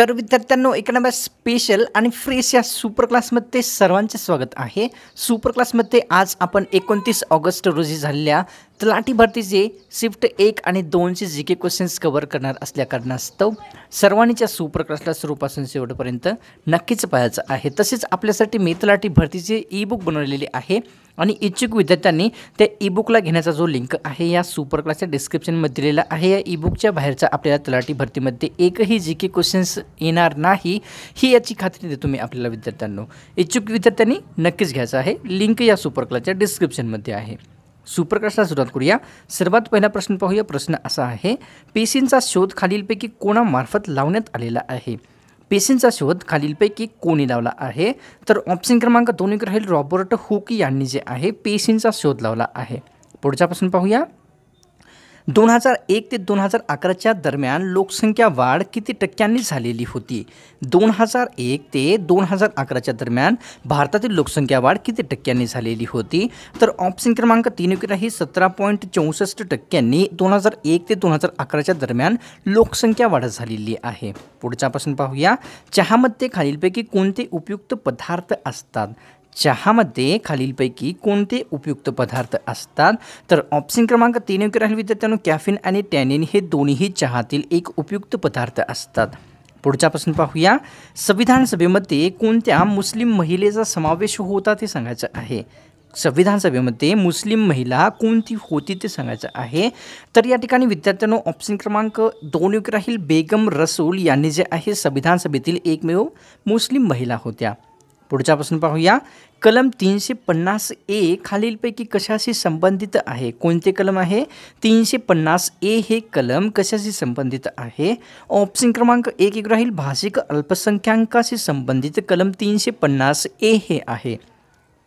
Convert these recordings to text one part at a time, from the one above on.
तर विद्यार्थ्यांनो एका नव्या स्पेशल आणि फ्रेश या सुपर क्लासमध्ये सर्वांचे स्वागत आहे। सुपर क्लासमध्ये आज आपण 29 ऑगस्ट रोजी झालेल्या तलाठी भरतीचे शिफ्ट 1 आणि 2 चे जीके क्वेश्चन्स कव्हर करणार असल्या कारणास्तव सर्वांनीच्या सुपर क्लासला सुरूपासून शेवटपर्यंत नक्कीच पाहायचं आहे। तसेच आपल्यासाठी मी तलाठी भरतीचे ई बुक बनवलेले आहे आणि इच्छुक विद्यार्थ्यांनी त्या ई बुकला घेण्याचा जो लिंक आहे या सुपर क्लासच्या डिस्क्रिप्शनमध्ये दिलेला आहे। या ई बुकच्या बाहेरचा आपल्याला तलाठी भरतीमध्ये एकही जीके क्वेश्चन्स येणार नाही ही याची खात्री देतो मी आपल्याला विद्यार्थ्यांनो। इच्छुक विद्यार्थ्यांनी नक्कीच घ्यायचा आहे, लिंक या सुपर क्लासच्या डिस्क्रिप्शनमध्ये आहे। सुपर क्लासला सुरुवात करूया। सर्वात पहिला प्रश्न पाहूया। प्रश्न असा आहे, पेशींचा शोध खालीलपैकी कोणामार्फत लावण्यात आलेला आहे? पेशींचा शोध खालीलपैकी कोणी लावला आहे? तर ऑप्शन क्रमांक 2 राहील रॉबर्ट हुक यांनी जे आहे पेशींचा शोध लावला आहे। पुढचा प्रश्न पाहूया। 2001 ते 2011च्या दरम्यान लोकसंख्या वाढ किती टक्क्यांनी झालेली होती? 2001 ते 2011च्या दरम्यान भारतातील लोकसंख्या वाढ किती टक्क्यांनी झालेली होती? तर ऑप्शन क्रमांक 3 राहील 17.64% 2001 ते 2011च्या दरम्यान लोकसंख्या वाढ झालेली आहे। पुढचा प्रश्न पाहूया। चहामध्ये खालीलपैकी कोणते उपयुक्त पदार्थ असतात? चहामध्ये खालीलपैकी कोणते उपयुक्त पदार्थ असतात? तर ऑप्शन क्रमांक 3 राहील विद्यार्थ्यांनो कॅफीन आणि टॅनिन हे दोन्ही चहातील एक उपयुक्त पदार्थ असतात। पुढचा प्रश्न पाहूया। संविधान सभेमध्ये कोणत्या मुस्लिम महिलेचा समावेश होता ते सांगायचं आहे। संविधान सभेमध्ये मुस्लिम महिला कोणती होती ते सांगायचं आहे। तर या ठिकाणी विद्यार्थ्यांनो ऑप्शन क्रमांक 2 राहील बेगम रसूल यांनी जे आहे संविधान सभेतील एकमेव मुस्लिम महिला होत्या। पुढचा प्रश्न पाहूया। कलम 350A खालीलपैकी कशाशी संबंधित आहे? कोणते कलम आहे? 350A हे कलम कशाशी संबंधित आहे? ऑप्शन क्रमांक 1 राहील भाषिक अल्पसंख्याकाशी संबंधित कलम 350A हे आहे।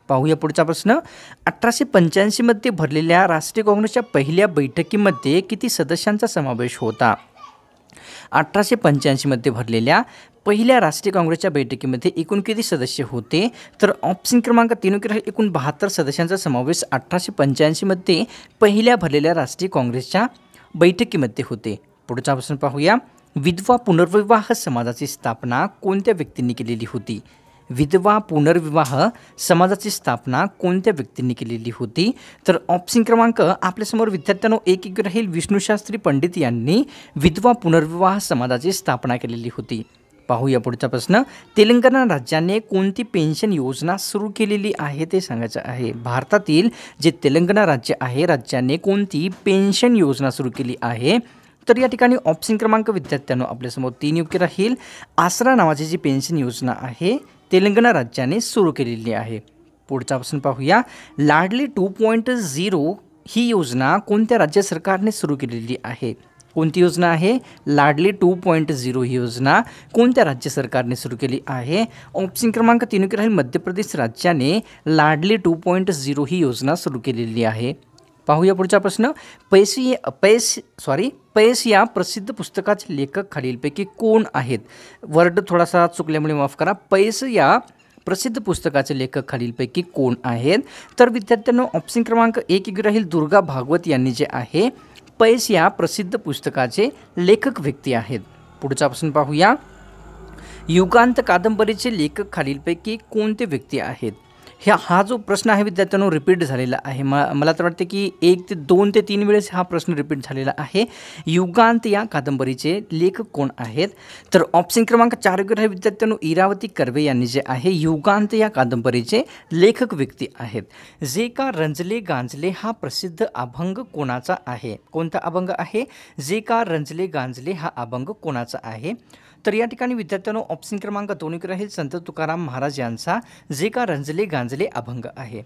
पाहूया पुढचा प्रश्न। 1885 मध्ये भरलेल्या राष्ट्रीय काँग्रेसच्या पहिल्या बैठकीमध्ये किती सदस्यांचा समावेश होता? 1885 मध्ये भरलेल्या पहिल्या राष्ट्रीय काँग्रेसच्या बैठकीमध्ये एकूण किती सदस्य होते? तर ऑप्शन क्रमांक 3 राहील एकूण 72 सदस्यांचा समावेश 1885 मध्ये पहिल्या भरलेल्या राष्ट्रीय काँग्रेसच्या बैठकीमध्ये होते। पुढचा प्रश्न पाहूया। विधवा पुनर्विवाह समाजाची स्थापना कोणत्या व्यक्तींनी केलेली होती? विधवा पुनर्विवाह समाजाची स्थापना कोणत्या व्यक्तींनी केलेली होती? तर ऑप्शन क्रमांक आपल्यासमोर विद्यार्थ्यांनो 1 राहील विष्णुशास्त्री पंडित यांनी विधवा पुनर्विवाह समाजाची स्थापना केलेली होती। पाहूया पुढचा प्रश्न। तेलंगणा राज्याने कोणती पेन्शन योजना सुरू केलेली आहे ते सांगायचं आहे। भारतातील जे तेलंगणा राज्य आहे राज्याने कोणती पेन्शन योजना सुरू केली आहे? तर या ठिकाणी ऑप्शन क्रमांक विद्यार्थ्यांनो आपल्यासमोर 3 योग्य राहील आसरा नावाची जी पेन्शन योजना आहे तेलंगणा राज्याने सुरू केलेली आहे। पुढचा प्रश्न पाहूया। लाडली 2.0 ही योजना कोणत्या राज्य सरकारने सुरू केलेली आहे? कोणती योजना आहे? लाडली 2.0 ही योजना कोणत्या राज्य सरकारने सुरू केली आहे? ऑप्शन क्रमांक 3 राहील मध्य प्रदेश राज्याने लाडली 2.0 ही योजना सुरू केलेली आहे। पाहूया पुढचा प्रश्न। पैस या प्रसिद्ध पुस्तकाचे लेखक खालीलपैकी कोण आहेत? वर्ड थोडासा चुकल्यामुळे माफ करा। पैस या प्रसिद्ध पुस्तकाचे लेखक खालीलपैकी कोण आहेत? तर विद्यार्थ्यांनो ऑप्शन क्रमांक 1 राहील दुर्गा भागवत यांनी जे आहे पैस या प्रसिद्ध पुस्तकाचे लेखक व्यक्ती आहेत। पुढचा प्रश्न पाहूया। युगांत कादंबरीचे लेखक खालीलपैकी कोणते व्यक्ती आहेत? हा जो प्रश्न आहे विद्यार्थ्यांनो रिपीट झालेला आहे। मला तर वाटते की 1 ते 2 ते 3 वेळेस हा प्रश्न रिपीट झालेला आहे। युगांत या कादंबरीचे लेखक कोण आहेत? तर ऑप्शन क्रमांक 4 आहे विद्यार्थ्यांनो इरावती कर्वे यांनी जे आहे युगांत या कादंबरीचे लेखक व्यक्ती आहेत। जे का रंजले गांजले हा प्रसिद्ध अभंग कोणाचा आहे? कोणता अभंग आहे? जे का रंजले गांजले हा अभंग कोणाचा आहे? तर या ठिकाणी विद्यार्थ्यांनो ऑप्शन क्रमांक 2 राहील संत तुकाराम महाराज यांचा जे का रंजले गांजले अभंग आहे।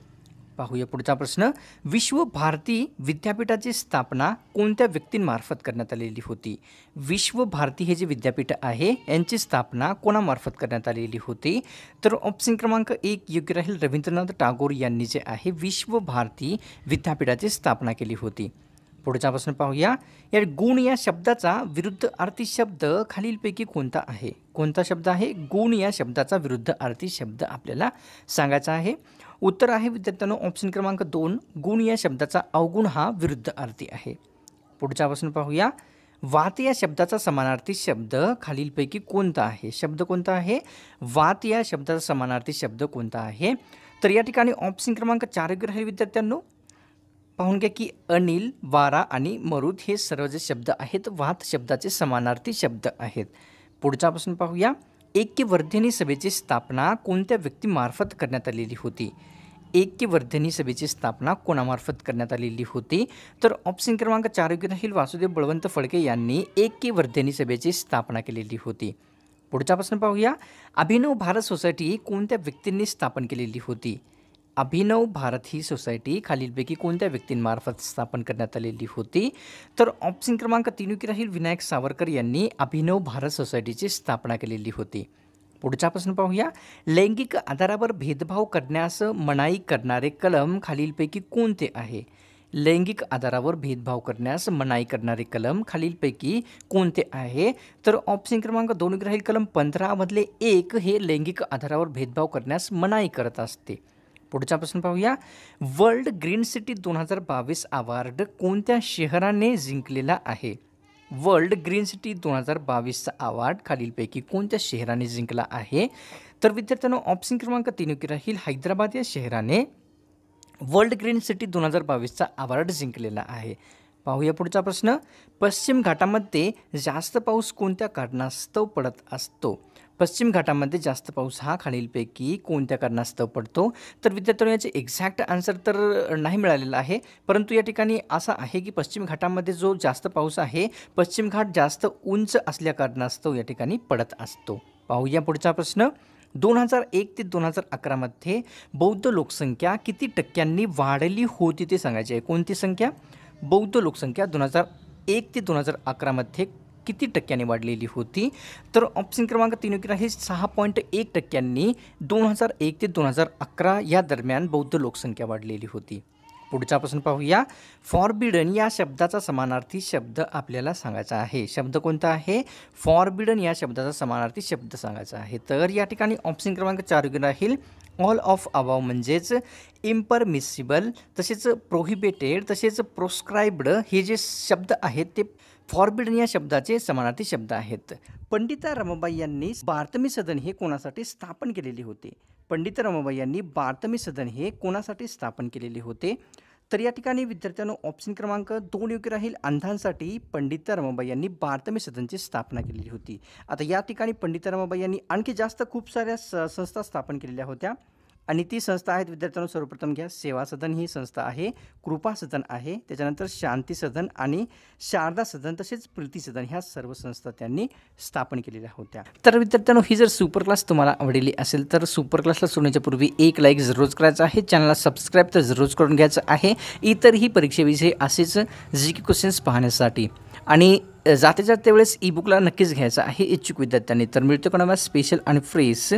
पाहूया पुढचा प्रश्न। विश्व भारती विद्यापीठाची स्थापना कोणत्या व्यक्तींमार्फत करण्यात आलेली होती? विश्व भारती हे जे विद्यापीठ आहे यांची स्थापना कोणामार्फत करण्यात आलेली होती? तर ऑप्शन क्रमांक 1 योग्य राहील रवींद्रनाथ टागोर यांनी जे आहे विश्व भारती विद्यापीठाची स्थापना केली होती। पुढचा प्रश्न पाहूया। या गुण या शब्दाचा विरुद्धार्थी शब्द खालीलपैकी कोणता आहे? कोणता शब्द आहे? गुण या शब्दाचा विरुद्धार्थी शब्द आपल्याला सांगायचा आहे। उत्तर आहे विद्यार्थ्यांनो ऑप्शन क्रमांक 2 गुण या शब्दाचा अवगुण हा विरुद्धार्थी आहे। पुढचा प्रश्न पाहूया। वात या शब्दाचा समानार्थी शब्द खालीलपैकी कोणता आहे? शब्द कोणता आहे? वात या शब्दाचा समानार्थी शब्द कोणता आहे? तर या ठिकाणी ऑप्शन क्रमांक 4 योग्य राहील विद्यार्थ्यांनो. पाहून घ्या की अनिल, वारा आणि मरुद हे सर्व जे शब्द आहेत वात शब्दाचे समानार्थी शब्द आहेत. पुढचा प्रश्न पाहूया. ऐक्यवर्धिनी सभेची स्थापना कोणत्या व्यक्तीमार्फत करण्यात आलेली होती? ऐक्यवर्धिनी सभेची स्थापना कोणामार्फत करण्यात आलेली होती? तर ऑप्शन क्रमांक 4 योग्य राहील. वासुदेव बळवंत फडके यांनी ऐक्यवर्धिनी सभेची स्थापना केलेली होती. पुढचा प्रश्न पाहूया. अभिनव भारत सोसायटी कोणत्या व्यक्तींनी स्थापन केलेली होती? अभिनव भारत ही सोसायटी खालीलपैकी कोणत्या व्यक्तींमार्फत स्थापन करण्यात आलेली होती? तर ऑप्शन क्रमांक 3 योग्य राहील. विनायक सावरकर यांनी अभिनव भारत सोसायटीची स्थापना केलेली होती. पुढचा प्रश्न पाहूया. लैंगिक आधारावर भेदभाव करण्यास मनाई करणारे कलम खालीलपैकी कोणते आहे? लैंगिक आधारावर भेदभाव करण्यास मनाई करणारे कलम खालीलपैकी कोणते आहे? तर ऑप्शन क्रमांक 2 योग्य राहील. कलम 15 मधले 1 हे लैंगिक आधारावर भेदभाव करण्यास मनाई करत असते. पुढचा प्रश्न पाहूया. वर्ल्ड ग्रीन सिटी 2022 अवॉर्ड कोणत्या शहराने जिंकलेला आहे? वर्ल्ड ग्रीन सिटी 2022चा अवॉर्ड खालीलपैकी कोणत्या शहराने जिंकला आहे? तर विद्यार्थ्यांनो ऑप्शन क्रमांक 3 योग्य राहील. हैदराबाद या शहराने वर्ल्ड ग्रीन सिटी 2022चा अवॉर्ड जिंकलेला आहे. पाहूया पुढचा प्रश्न. पश्चिम घाटामध्ये जास्त पाऊस कोणत्या कारणास्तव पडत असतो? पश्चिम घाटामध्ये जास्त पाऊस हा खालीलपैकी कोणत्या कारणास्तव पडतो? तर विद्यार्थ्यांनो याचे एक्झॅक्ट आन्सर तर नाही मिळालेला आहे, परंतु या ठिकाणी असं आहे की पश्चिम घाटामध्ये जो जास्त पाऊस आहे पश्चिम घाट जास्त उंच असल्या कारणास्तव या ठिकाणी पडत असतो. पाहूया पुढचा प्रश्न. 2001 ते 2011 मध्ये बौद्ध लोकसंख्या किती टक्क्यांनी वाढली होती ते सांगायचे आहे. कोणती संख्या? बौद्ध लोकसंख्या 2001 ते 2011 मध्ये किती टक्क्यांनी वाढलेली होती? तर ऑप्शन क्रमांक 3 योग्य राहील. 6.1 टक्क्यांनी 2001 ते 2011 या दरम्यान बौद्ध लोकसंख्या वाढलेली होती. पुढचा प्रश्न पाहूया. फॉरबिडन या शब्दाचा समानार्थी शब्द आपल्याला सांगायचा आहे. शब्द कोणता आहे? फॉरबिडन या शब्दाचा समानार्थी शब्द सांगायचा आहे. तर या ठिकाणी ऑप्शन क्रमांक 4 योग्य राहील. ऑल ऑफ अबाव म्हणजेच इम्परमिसिबल, तसेच प्रोहिबिटेड, तसेच प्रोस्क्राइब्ड हे जे शब्द आहेत ते फॉरबिडन या शब्दाचे समानार्थी शब्द आहेत. पंडिता रमाबाई यांनी बार्तमी सदन हे कोणासाठी स्थापन केलेले होते? पंडिता रमाबाई यांनी बार्तमी सदन हे कोणासाठी स्थापन केलेले होते? तर या ठिकाणी विद्यार्थ्यांनो ऑप्शन क्रमांक 2 योग्य राहील. अंधांसाठी पंडिता रमाबाई यांनी बार्तमी सदनची स्थापना केलेली होती. आता या ठिकाणी पंडिता रमाबाई यांनी आणखी जास्त खूप साऱ्या संस्था स्थापन केलेल्या होत्या आणि ती संस्था आहेत विद्यार्थ्यांनो. सर्वप्रथम घ्या सेवा सदन ही संस्था आहे, कृपा सदन आहे, त्याच्यानंतर शांती सदन आणि शारदा सदन, तसेच प्रीती सदन ह्या सर्व संस्था त्यांनी स्थापन केलेल्या होत्या. तर विद्यार्थ्यांनो ही जर सुपर क्लास तुम्हाला आवडली असेल तर सुपर क्लासला सोडण्याच्या पूर्वी एक लाईक जरूर करायचं आहे. चॅनलला सबस्क्राईब तर जरूर करून घ्यायचं आहे इतरही परीक्षेविषयी असेच जी क्वेश्चन्स पाहण्यासाठी. आणि जाते वेळेस ई बुकला नक्कीच घ्यायचं आहे इच्छुक विद्यार्थ्यांनी. तर मिळतो कोणाला स्पेशल आणि फ्रेश